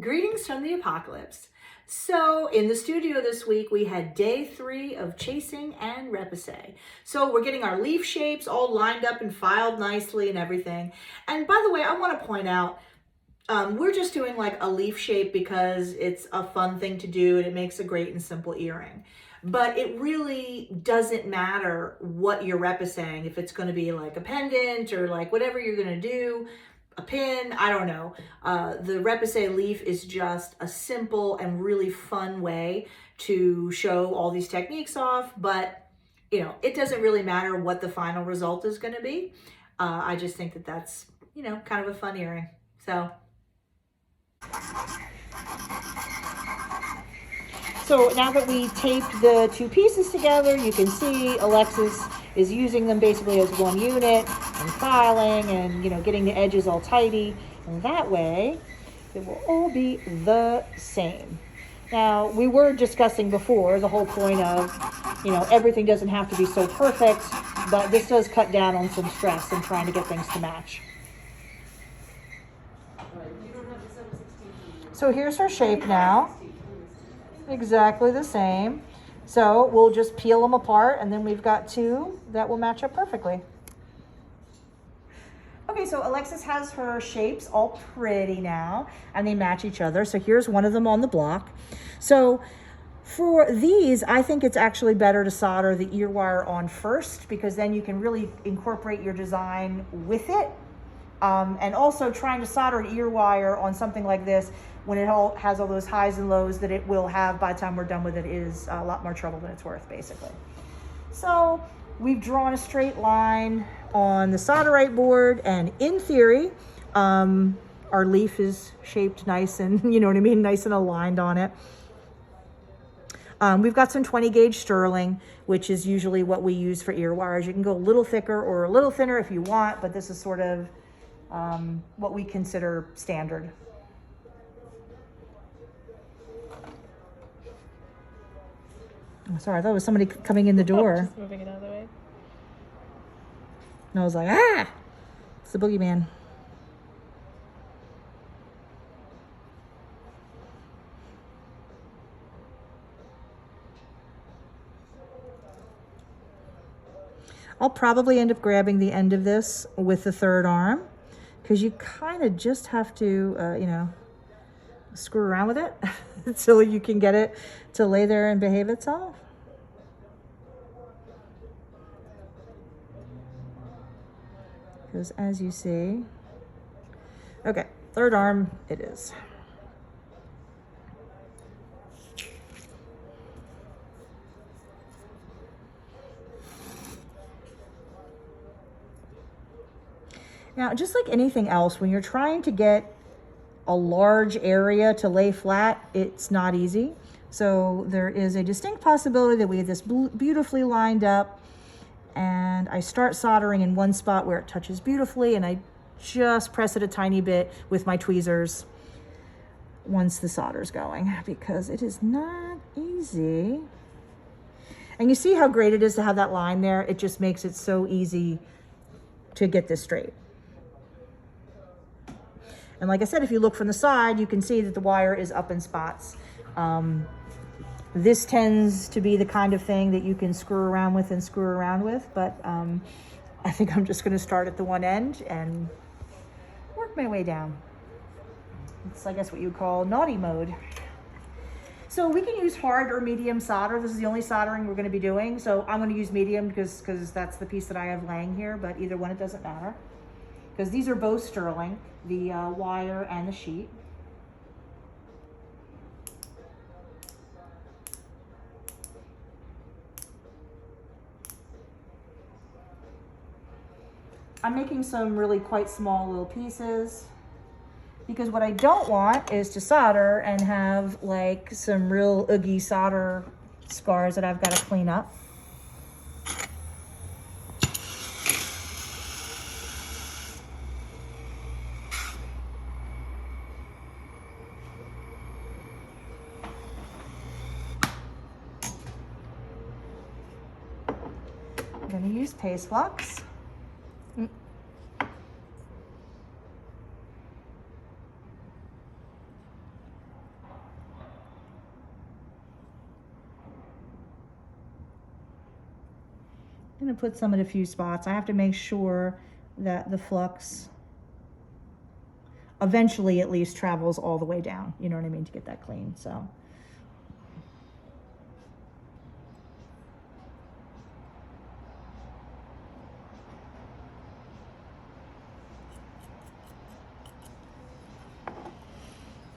Greetings from the apocalypse. So in the studio this week, we had day 3 of chasing and repousse. So we're getting our leaf shapes all lined up and filed nicely and everything. And by the way, I want to point out, we're just doing like a leaf shape because it's a fun thing to do and it makes a great and simple earring. But it really doesn't matter what you're repoussing, if it's going to be like a pendant or like whatever you're going to do, a pin, I don't know. The repousse leaf is just a simple and really fun way to show all these techniques off, but you know, it doesn't really matter what the final result is going to be. I just think that that's, you know, kind of a fun earring. So now that we taped the two pieces together, you can see Alexis is using them basically as one unit and filing and, you know, getting the edges all tidy. And that way it will all be the same. Now, we were discussing before the whole point of, you know, everything doesn't have to be so perfect, but this does cut down on some stress in trying to get things to match. So here's her shape now. Exactly the same. So we'll just peel them apart and then we've got two that will match up perfectly. Okay, so Alexis has her shapes all pretty now and they match each other. So here's one of them on the block. So for these, I think it's actually better to solder the ear wire on first because then you can really incorporate your design with it. And also trying to solder an ear wire on something like this when it all has all those highs and lows that it will have by the time we're done with it is a lot more trouble than it's worth, basically. So we've drawn a straight line on the solderite board, and in theory, our leaf is shaped nice and, you know what I mean, nice and aligned on it. We've got some 20 gauge sterling, which is usually what we use for ear wires. You can go a little thicker or a little thinner if you want, but this is sort of what we consider standard. Oh, sorry, I thought it was somebody coming in the door. Just moving it out of the way. And I was like, ah, it's the boogeyman. I'll probably end up grabbing the end of this with the third arm because you kind of just have to, you know, screw around with it until you can get it to lay there and behave itself. Because as you see, okay, third arm it is. Now, just like anything else, when you're trying to get a large area to lay flat, it's not easy. So there is a distinct possibility that we have this beautifully lined up and I start soldering in one spot where it touches beautifully and I just press it a tiny bit with my tweezers once the solder's going because it is not easy. And you see how great it is to have that line there? It just makes it so easy to get this straight. And like I said, if you look from the side, you can see that the wire is up in spots. This tends to be the kind of thing that you can screw around with and screw around with, but I think I'm just gonna start at the one end and work my way down. It's, I guess, what you call naughty mode. So we can use hard or medium solder. This is the only soldering we're gonna be doing. So I'm gonna use medium because that's the piece that I have laying here, but either one, it doesn't matter. Because these are both sterling, the wire and the sheet. I'm making some really quite small little pieces because what I don't want is to solder and have like some real oogie solder scars that I've got to clean up. I'm going to use paste flux. I'm gonna put some in a few spots. I have to make sure that the flux eventually at least travels all the way down, you know what I mean, to get that clean, so.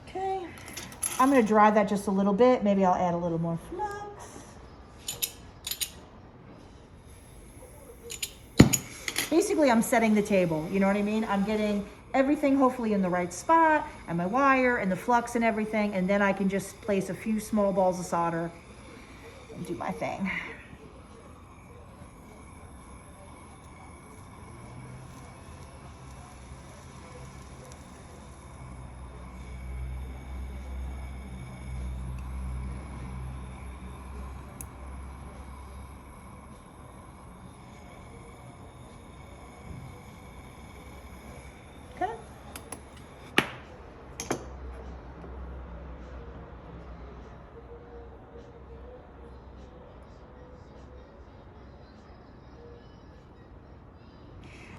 Okay, I'm gonna dry that just a little bit. Maybe I'll add a little more flux. Basically, I'm setting the table, you know what I mean? I'm getting everything hopefully in the right spot, and my wire and the flux and everything, and then I can just place a few small balls of solder and do my thing. Okay.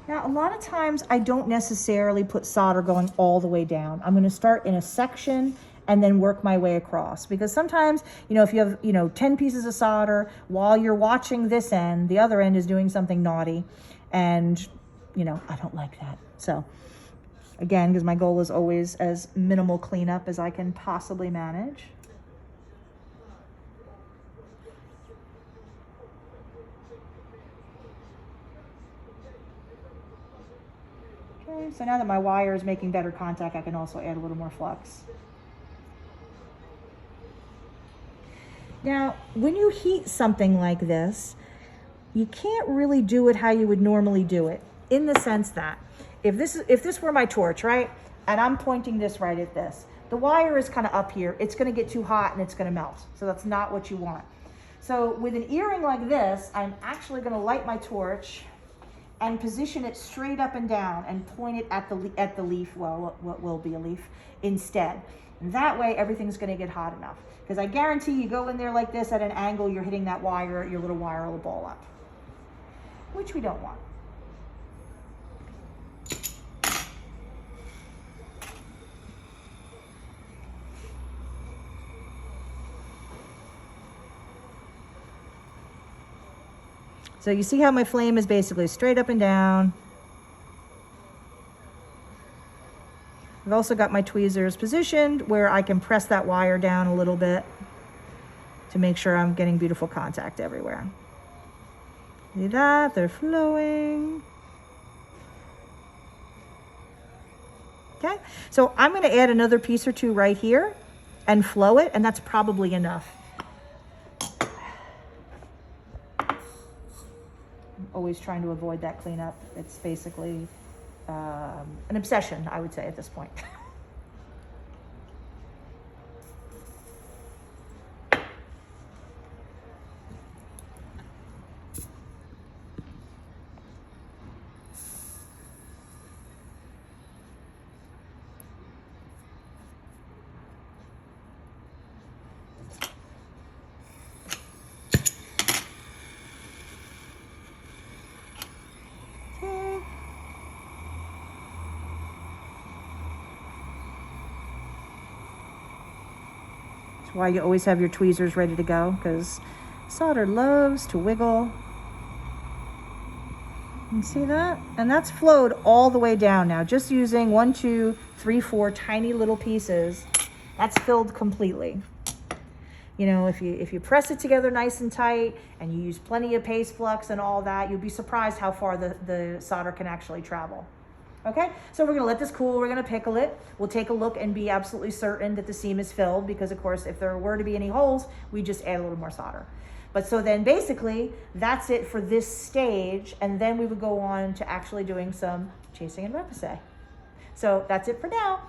Now, a lot of times I don't necessarily put solder going all the way down. I'm gonna start in a section and then work my way across. Because sometimes, you know, if you have, you know, 10 pieces of solder, while you're watching this end, the other end is doing something naughty. And, you know, I don't like that. So, again, because my goal is always as minimal cleanup as I can possibly manage. Okay, so now that my wire is making better contact, I can also add a little more flux. Now, when you heat something like this, you can't really do it how you would normally do it, in the sense that if this were my torch, right, and I'm pointing this right at this, the wire is kind of up here, it's going to get too hot and it's going to melt. So that's not what you want. So with an earring like this, I'm actually going to light my torch and position it straight up and down and point it at the leaf, well, what will be a leaf, instead. And that way everything's going to get hot enough. Because I guarantee you go in there like this at an angle, you're hitting that wire, your little wire will ball up, which we don't want. So you see how my flame is basically straight up and down. I've also got my tweezers positioned where I can press that wire down a little bit to make sure I'm getting beautiful contact everywhere. See that? They're flowing. Okay, so I'm going to add another piece or two right here and flow it, and that's probably enough. Always trying to avoid that cleanup. It's basically an obsession, I would say, at this point. That's why you always have your tweezers ready to go, because solder loves to wiggle. You see that? And that's flowed all the way down now, just using 1, 2, 3, 4 tiny little pieces. That's filled completely. You know, if you press it together nice and tight and you use plenty of paste flux and all that, you'll be surprised how far the solder can actually travel. Okay, so we're gonna let this cool, we're gonna pickle it. We'll take a look and be absolutely certain that the seam is filled, because of course, if there were to be any holes, we just add a little more solder. But so then basically, that's it for this stage, and then we would go on to actually doing some chasing and repousse. So that's it for now.